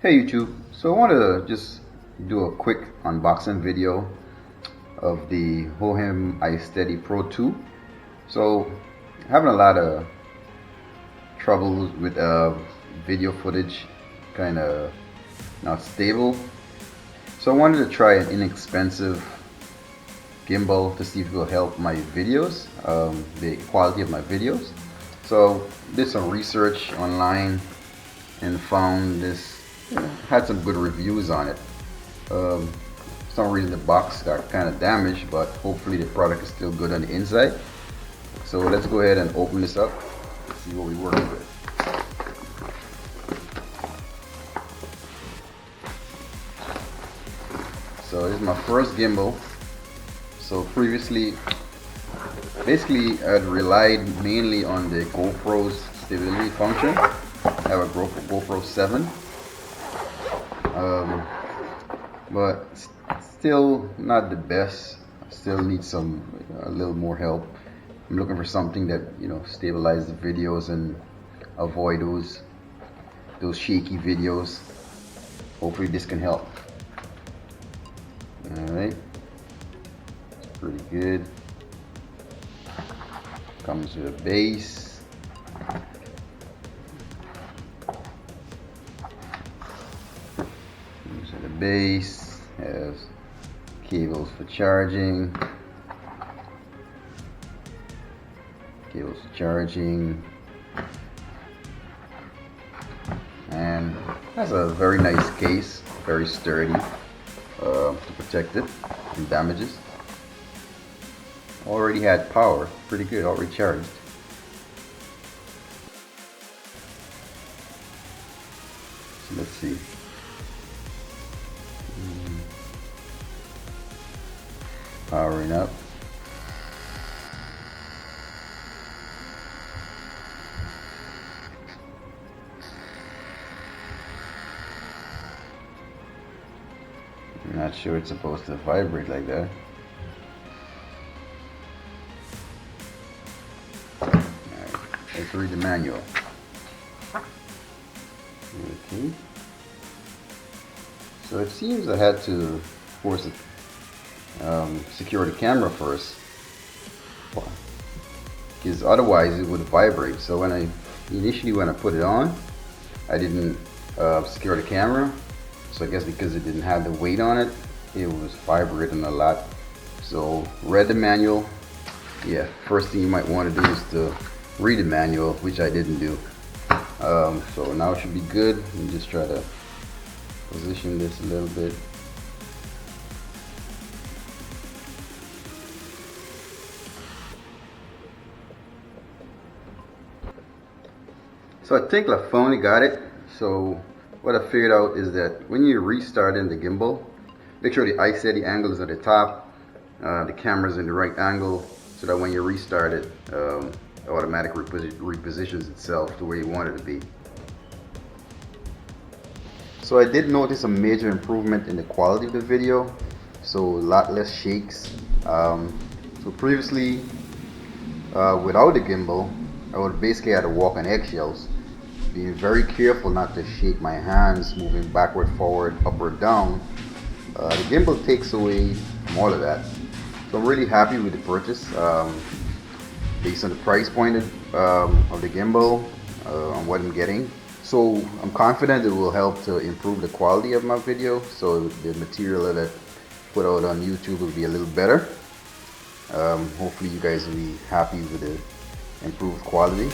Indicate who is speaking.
Speaker 1: Hey YouTube, so I want to just do a quick unboxing video of the Hohem iSteady Pro 2. So having a lot of troubles with video footage, kind of not stable. So I wanted to try an inexpensive gimbal to see if it will help my videos, the quality of my videos. So did some research online and found this. Had some good reviews on it. For some reason the box got kind of damaged, but hopefully the product is still good on the inside. So let's go ahead and open this up and see what we're working with. So this is my first gimbal. So previously, basically I'd relied mainly on the GoPro's stability function. I have a GoPro 7. But still not the best. Still need a little more help. I'm looking for something that, stabilize the videos and avoid those shaky videos. Hopefully this can help. Alright, pretty good. Comes with a base. The base has cables for charging, and has a very nice case, very sturdy, to protect it from damages. Already had power, pretty good, already charged. So let's see. Powering up. I'm not sure it's supposed to vibrate like that. Alright, let's read the manual. Okay. So it seems I had to, of course, secure the camera first, because otherwise it would vibrate. So when I put it on, I didn't secure the camera. So I guess because it didn't have the weight on it, it was vibrating a lot. So read the manual. Yeah, first thing you might want to do is to read the manual, which I didn't do. So now it should be good. And just try to position this a little bit. So I think I finally got it. So what I figured out is that when you restart in the gimbal, make sure the iSteady angle is at the top, the camera's in the right angle, so that when you restart it, it automatically repositions itself to where you want it to be. So I did notice a major improvement in the quality of the video, so a lot less shakes. So previously, without the gimbal, I would basically have to walk on eggshells, being very careful not to shake my hands, moving backward, forward, up or down. The gimbal takes away from all of that. So I'm really happy with the purchase, based on the price point of the gimbal, on what I'm getting. So I'm confident it will help to improve the quality of my video, so the material that I put out on YouTube will be a little better. Hopefully you guys will be happy with the improved quality.